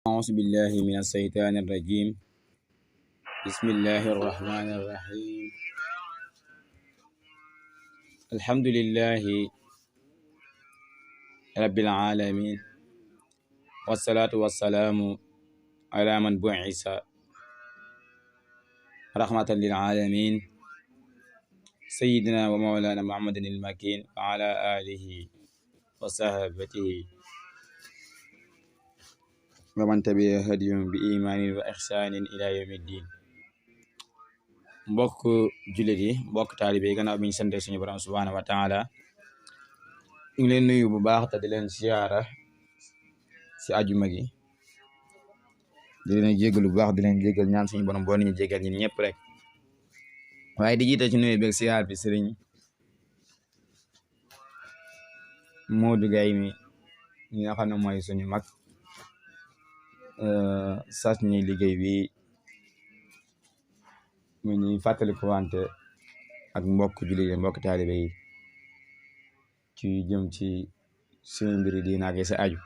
أعوذ بالله من الشيطان الرجيم. بسم الله الرحمن الرحيم. الحمد لله رب العالمين، والصلاة والسلام على من بعث رحمة للعالمين سيدنا ومولانا محمد المكين وعلى آله وصحبه ومن تبع هديهم بإيمان وإحسان إلى يوم الدين. mbokk jullit yi, mbokk taalibe yi, gannaaw bi ñu sante suñu borom subhaanahu wa taala, ñu ngi leen nuyu bu baax te di leen siyaara si ajuma gi, di leen jégal bu baax, di leen jégal ñaan suñu borom boo nañu jégal ñun ñëpp rek. waaye di jiite ci nuyu beeg siyaar bi sëriñ Modou Gaye mi ñi nga xam ne mooy suñu mag sas ñi liggéey bi mu ñuy fàttaliku wante ak mbokk jullit yi, mbokk taalibe yi ci jëm ci suñu mbiri diina ak sa aju.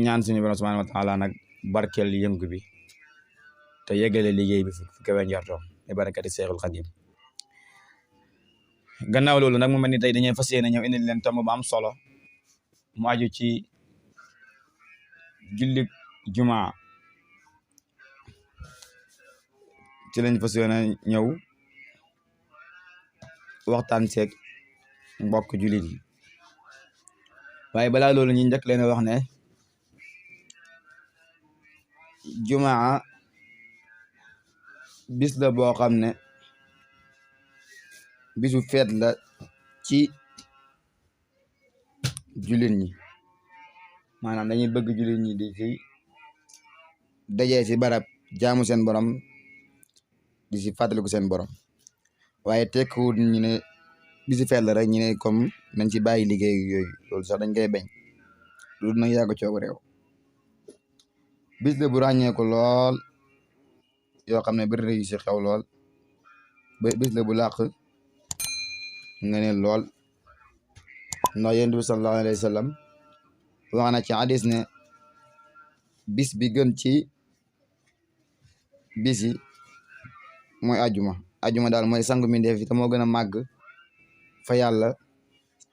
ñaan suñu borom subhanahu wa taala nag barkeel yëngu bi te yeggale liggéey bi fu kawe njortoom bi barakati Seexul Xadim. gannaaw loolu nag mu mel ni tey dañuy fas yéene ñëw indi leen tomb bu am solo mu aju ci jullit jumaa. ci lañ fas yéene ñëw waxtaan seeg mbokk jullit yi, waaye balaa loolu ñu njëkk leen wax ne jumaa bis la boo xam ne bisu feet la ci jullit ñi, maanaam dañuy bëgg jullit ñi di ci dajee ci barab jaamu seen borom, di si fàttaliku seen borom. waaye tekkiwut ñu ne bisu feet la rek ñu ne comme nañ ci bàyyi liggéey yooyu, loolu sax dañ koy bañ, loolu nag yàgg coobu réew. bis la bu ràññeeku lool yoo xam ne bëri na yu si xew lool, bis la bu làq nga ne lool, ndax yonent bi sallallahu alayhi wa sallam wax na ci hadis ne bis bi gën ci bis yi mooy ajuma daal mooy sangu mindeef fi te moo gën a màgg fa yàlla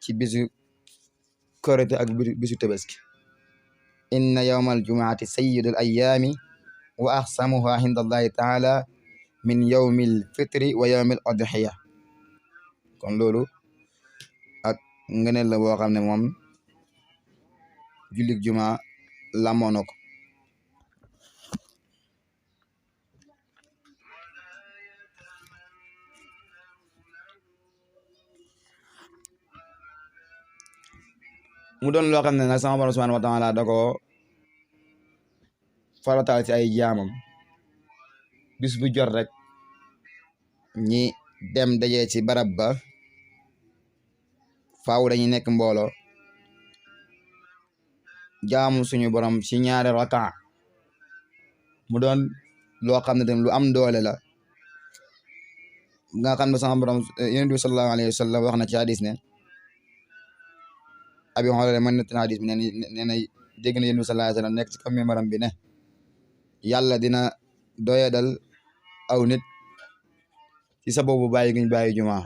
ci bisu korite ak bisu tabaski. inna yawmal jumaati sayyidul ayyaami wa axsamuha inda allahi taala min yawmil fitri wa yawmil adhiya. kon loolu ak ngëneel la boo xam ne moom jullit juma lamoo na ko. mu doon loo xam ne nag sama borom subhanahu wa taala da ko farataal ci ay jaamam, bis bu jot rek ñi dem dajee ci barab ba faaw dañuy nekk mbooloo jaamu suñu borom ci ñaari raka. mu doon loo xam ne tamit lu am doole la nga xam ne sama borom yonent bi sallallahu alayhi wa sallam wax na ci hadis ne abi xoolale man nettali hadis bi nee na dégg na yonent bi sallallahu alayhi wa sallam nekk ci kaw mimbaram bi ne yàlla dina doyadal aw nit ci sababu bàyyi guñ bàyyi jumaa,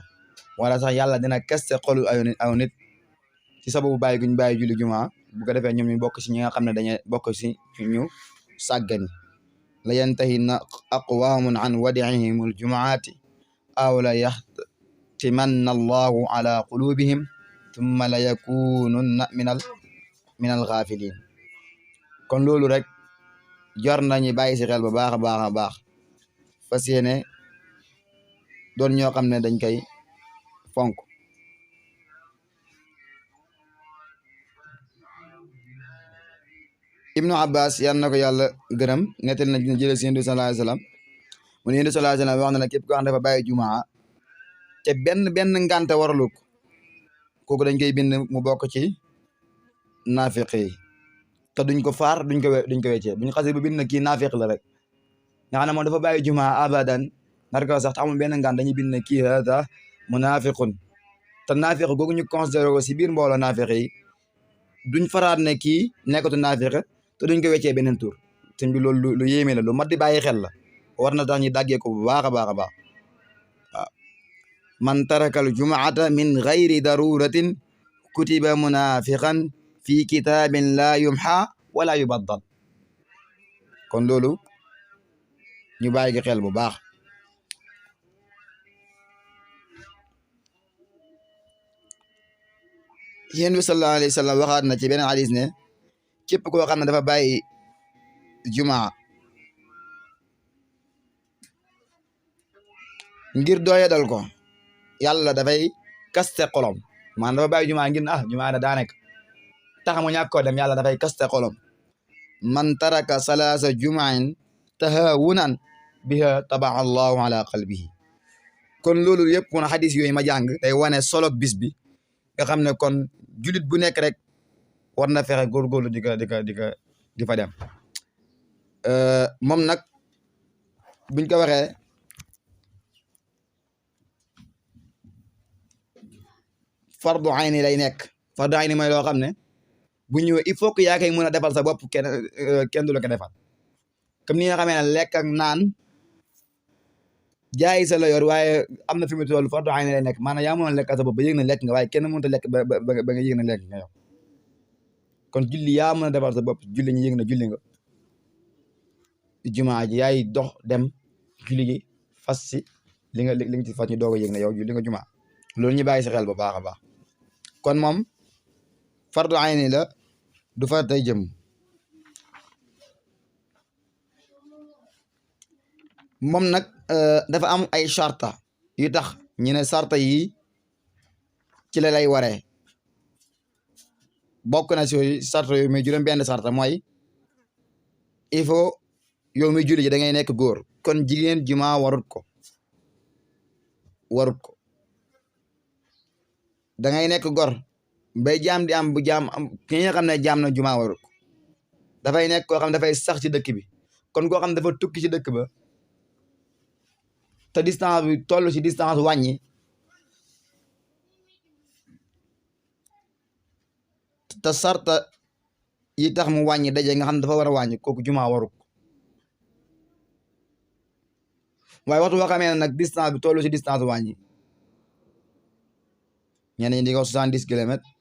wala sax yàlla dina kaste xolu aw nit ci sababu bàyyi guñ bàyyi julli jumaa, bu ko defee ñoom ñu bokk ci ñi nga xam ne dañuy bokk ci ñu sàggani. la yantahinna aqwamun an wadi'ihim aljumaati aw la yaxtimanna allahu ala qulubihim thumma la yakununna min al ghafilin. kon loolu rek jar nañu bàyyi ci xel bu baax a baax a baax, fas yéene doon ñoo xam ne dañ koy fonk. Ibnu Abbas yal na ko yàlla gërëm nettal na jëlee ci Yonent bi sallallahu alayhi wa sallam mu ne Yonent bi sallallahu alayhi wa sallam wax na ne képp koo xam ne dafa bàyyi jumaa te benn ngànte waralu ko, kooku dañ koy bind mu bokk ci naafiq yi te duñ ko faar duñ ko weccee. buñ xasee bu bind na kii naafiq la rek nga xam ne moom dafa bàyyi jumaa abadan nar ko sax te amul benn ngànt, dañuy bind na kii hada munaafiqun. te naafiq googu ñu considéré ko si biir mbooloo naafiq yi duñ faraat ne kii nekkatu naafiq te duñ ko weccee beneen tur sëñ bi loolu lu yéeme la lu mat di bàyyi xel la war na tax ñu dàggee ko bu baax a baax a baax waaw man taraka al jumaata min gayri daruratin kutiba munafiqan fi kitabin la yumxa wala yubaddal kon loolu ñu bàyyi ko xel bu baax yéen bi sallallahu alayhi wa sallam waxaat na ci beneen hadis ne képp koo xam ne dafa bàyyi jumaa ngir doyadal ko yàlla dafay kaste xolom maanaam dafa bàyyi jumaa ngir jumaa da daa nekk tax mu ñàkk koo dem yàlla dafay kaste xolom man taraka salaasa jumain tahawunan biha tabaa allahu ala qalbihi kon loolu yëpp kon xadis yooyu ma jàng day wane solo bis bi nga xam ne kon julit bu nekk rek war na fexe góorgóorlu di fa dem moom nag buñ ko waxee fardu ayni lay nekk fardu ayni mooy loo xam ne bu ñëwee il faut que yaa koy mën a defal sa bopp kenn du la ko defal comme ni nga xamee ne lekk ak naan jaay sa la yor waaye am na fi mu toll fardu ayni lay nekk maanaam yaa mën a lekk sa bopp ba yëg na lekk nga waaye kenn mënut a lekk ba nga yëg na lekk nga yow kon julli yaa mën a defal sa bopp julli ñu yëg na julli nga jumaa ji yaay dox dem julli gi fas si li nga ci fas ñu doog a yëg na yow julli nga jumaa loolu ñu bàyyi si xel bu baax a baax kon moom fardu ayni la du faratay jëm moom nag dafa am ay charta yu tax ñu ne sarta yi ci la lay waree bokk na si yooyu sarta yooyu muy juróom benn sarta mooy il faut yow muy julli ji da ngay nekk góor kon jigéen jumaa warut ko da ngay nekk gor bay jaam di am bu jaam am ki nga xam ne jaam na jumaa warut ko dafay nekk koo xam ne dafay sax ci dëkk bi kon koo xam ne dafa tukki ci dëkk ba te distance bi toll ci distance wàññi te sarta yi tax mu wàññi daje nga xam ne dafa war a wàññi kooku jumaa warut ko waaye waxtu boo xamee ne nag distance bi toll ci distance wàññi ñenn ñi di ko 70 kilomètres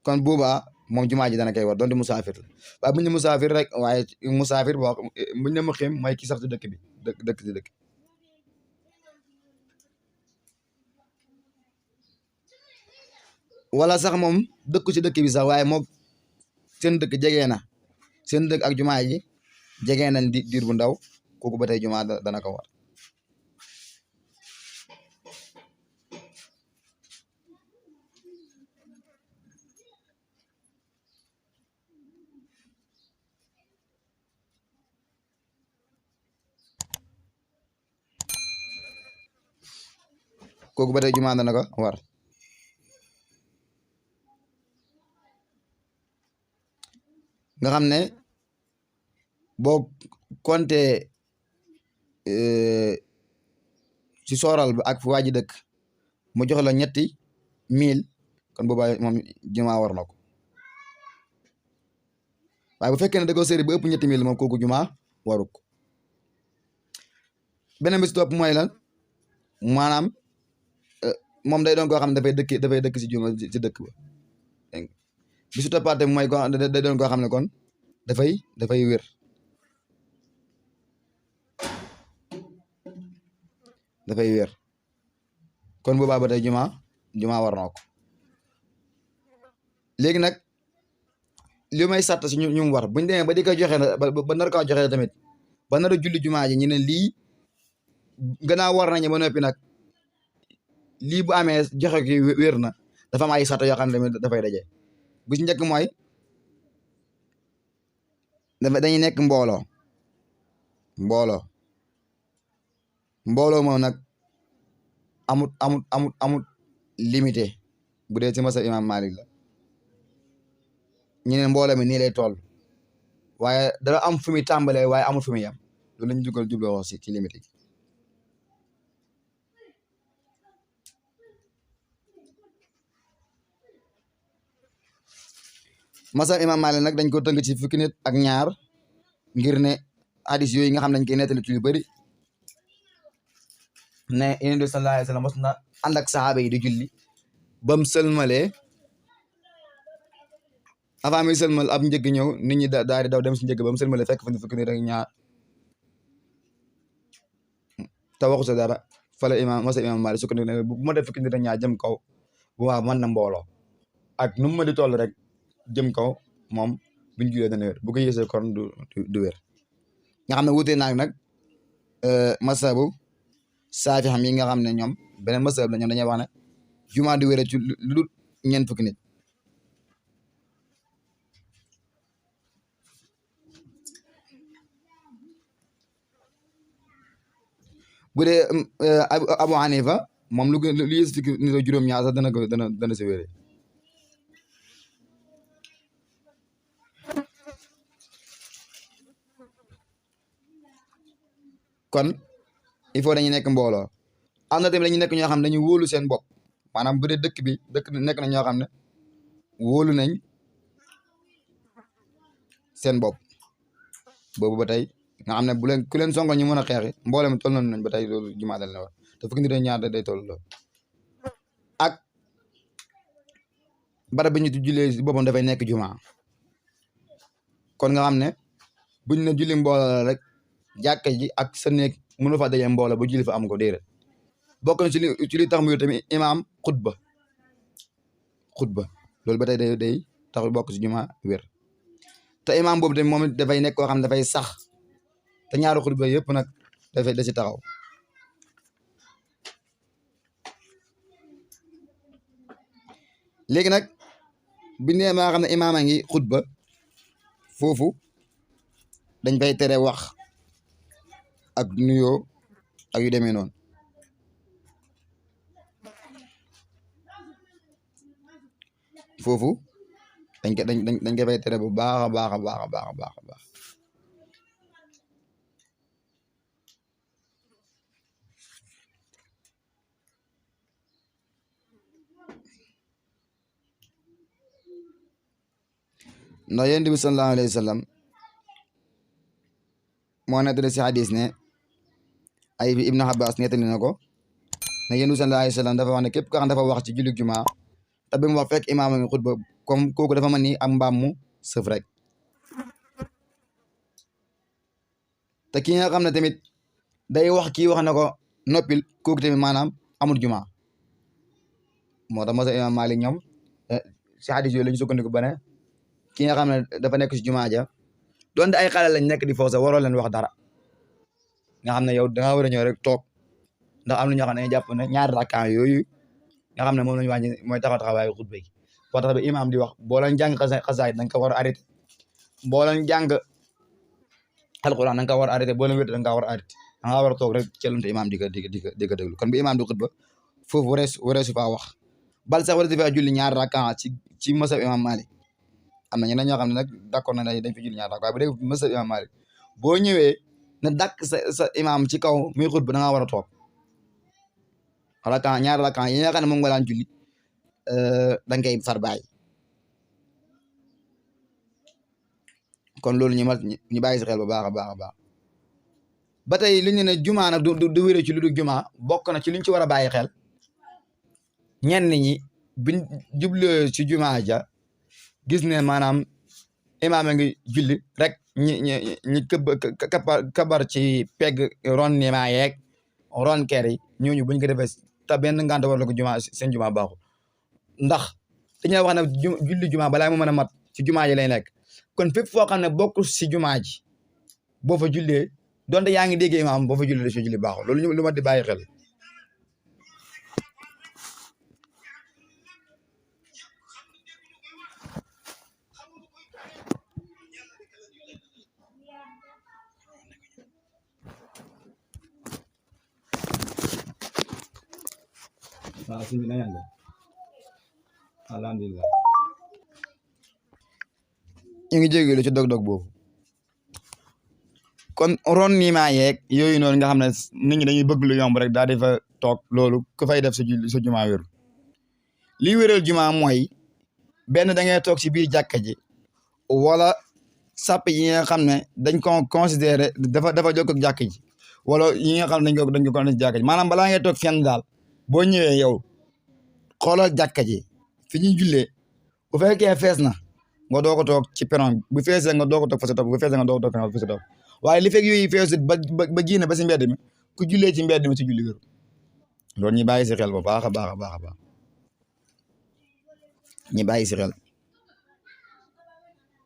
kon boobaa moom jumaa ji dana koy war donte musaafir la waaye bu ñu musaafir rek waaye musaafir boo bu ñu muqim mooy ki sax ci dëkk bi dëkk ci dëkk wala sax moom dëkku ci dëkk bi sax waaye moom seen dëkk jegee na seen dëkk ak jumaa ji jegee nañ diir bu ndaw kooku ba tey jumaa dana ko war kooku ba tey jumaa dana ko war nga xam ne boo compté ci sooral ba ak fu waa ji dëkk mu jox la 3000 kon boobaa moom jumaa war na ko waaye bu fekkee ne da ko séri ba ëpp 3000 moom kooku jumaa waru ko beneen bi si topp mooy lan maanaam moom day doon koo xam ne dafay dëkk si juma ci dëkk ba bi su toppaate mooy ko day doon koo xam ne kon dafay wér kon boobaa ba tey jumaa war na ko léegi nag li may sàtt si ñu war buñu demee ba di ko joxe ba nar kaa joxe tamit ba nar a julli jumaa ji ñu ne lii gannaaw war nañu ba noppi nag lii bu amee joxe ki wér na dafa am ay sàtt yoo xam ne tamit dafay daje bu ci njëkk mooy dañuy nekk mbooloo moom nag amut limité bu dee ci masa imam Malik la ñu ne mbooloo mi nii lay toll waaye dana am fu muy tàmbalee waaye amul fu muy yam loolu lañu jubloo wax ci limité yi masab imam Malik nag dañ ko tënk ci fukki nit ak ñaar ngir ne hadis yooyu nga xam dañ koy nettali ci yu bëri ne Yonent bi sallallahu alayhi wa sallam mos na ànd ak saxaaba yi di julli bam sëlmalee avant muy sëlmal ab njëgg ñëw nit ñi daal di daw dem si njëgg bam sëlmalee fekk fa fukki nit ak ñaar te waxu sa dara fa la masab imam Malik sukkandiku ne bu ma def fukki nit ak ñaar jëm kaw bu waa mën na mbooloo ak nu mu ma di toll rek jëm kaw moom buñ julee dana wér bu ko yéesee kon du wér nga xam ne wutee naag nag masabu saafi xam yi nga xam ne ñoom beneen masab la ñoom dañuy wax ne jumaa du wér ci lu ñeent fukki nit bu dee Abu Hanifa moom lu yées fukki nit ak juróom-ñaar sax dana si wéree kon il faut dañuy nekk mbooloo am na tamit dañuy nekk ñoo xam ne dañu wóolu seen bopp maanaam bu dee dëkk nekk na ñoo xam ne wóolu nañ seen bopp boobu ba tey nga xam ne bu leen ku leen songo ñu mën a xeexi mbooloo mi toll nañ ba tey loolu jumaa dal na war te fukki nit ñaar day toll loolu ak barab bi ñu jullee si boppam dafay nekk jumaa kon nga xam ne buñ ne julli mbooloo rek jàkka ji ak sa néeg mënu fa dajee mbooloo bu julli fa am ko déedéet bokk na ci li tax mu tamit imaam xutba loolu ba tey day tax bokk si jumaa wér te imaam boobu tamit moom dafay nekk koo xam ne dafay sax te ñaari xutba yëpp nag dafay da si taxaw léegi nag bi nee maa xam ne imaam a ngi xutba foofu dañ fay tere wax ak nuyoo ak yu demee noonu foofu dañ ko fay tere bu baax a baax a baax a baax a baax a baax ndax Yonent bi sallallahu alayhi wa sallam moo nettali si hadis ne ay Ibn Abbas nettali na ko ne Yonent bi sallallahu alayhi wa sallam dafa wax ne képp ko xam dafa wax ci julli jumaa te bi mu wax fekk imaam a ngi xutba comme kooku dafa mën ni am mbaam mu sëf rek te ki nga xam ne tamit day wax kii wax na ko noppil kooku tamit maanaam amul jumaa moo tax masa imaam Malik ñoom si hadis yooyu la ñu sukkandiku ba ne ki nga xam ne dafa nekk si jumaa ja donte ay xale lañ nekk di foofu sax waroo leen wax dara nga xam ne yow da nga war a ñëw rek toog ndax am na ñoo xam ne dañuy jàpp ne ñaari rakkaan yooyu nga xam ne moom la ñu wàññi mooy taxawaayu xutba yi boo tax ba imaam di wax boo leen jàng xasaay da nga ko war a arrêté boo leen jàng alquran da nga ko war a arrêté boo leen wér da nga ko war a arrêté da nga war a toog rek celante imaam di ko déglu kon bu imaam di xutba foofu wareesu faa wax bal sax wareesu faa julli ñaari rakkaan ci masab imaam Malik am na ñeneen ñoo xam ne nag d'accord na dañ fi julli ñaar rakk waaye bu dee masab imaam Malik boo ñëwee ne dàkk sa imaam ci kaw muy xutba da nga war a toog rakkaan ñaar rakkaan yi nga xam ne moom nga daan julli da nga koy far bàyyi kon loolu ñu bàyyi si xel bu baax a baax a baax ba tey li ñu ne jumaa nag du wéré ci lu dul jumaa bokk na ci liñ ci war a bàyyi xel ñenn ñi biñ jubloo ci jumaa ja gis ne maanaam imaam a ngi julli rek ñi kabar ci pegg ron nimaa yeeg ron ker yi ñooñu buñ ko defee te benn ngant war la ko jumaa seen jumaa baaxul ndax dañuy wax ne julli jumaa balaa mu mën a mat ci jumaa ji lay nekk kon fépp foo xam ne bokkul si jumaa ji boo fa jullee donte yaa ngi déggee imaam boo fa jullee soo julli baaxul loolu lu ma di bàyyi xel waaw sëñ bi na ngeen def alhamdulilah ñu ngi jégalu ci dog-dog boobu kon ron niimaa yeeg yooyu noonu nga xam ne nit ñi dañuy bëgg lu yomb rek daal di fa toog loolu ku fay def sa jumaa wéru lii wéral jumaa mooy benn da ngay toog si biir jàkka ji wala sàpp yi nga xam ne dañ ko considéré dafa jokk ak jàkk ji wala yi nga xam ne dañ ko considéré jàkk ji maanaam balaa ngay toog fenn daal boo ñëwee yow xoolal jàkka ji fi ñuy jullee bu fekkee fees na nga doog a toog ci peron bu feesee nga doog a toog fa sa topp bu feesee nga doog a toog fa sa topp waaye li fekk yooyu feesut ba génn ba si mbedd mi ku jullee ci mbedd mi si julli wéru loolu ñu bàyyi si xel bu baax a baax a baax a baax ñu bàyyi si xel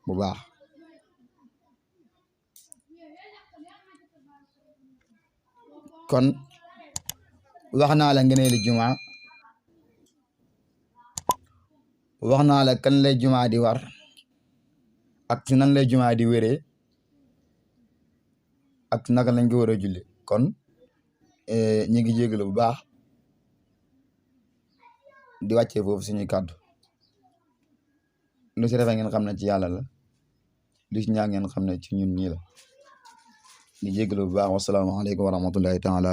bu baax kon wax naa la ngëneeli jumaa wax naa la kan lay jumaa di war ak ci nan lay jumaa di wéree ak naka lañ ko war a julli kon ñu ngi jégalu bu baax di wàccee foofu suñuy kàddu lu si rafet ngeen xam ne ci yàlla la lu si ñaax ngeen xam ne ci ñun ñii la di jégalu bu baax wasalaamaaleykum wa rahmatullahi taala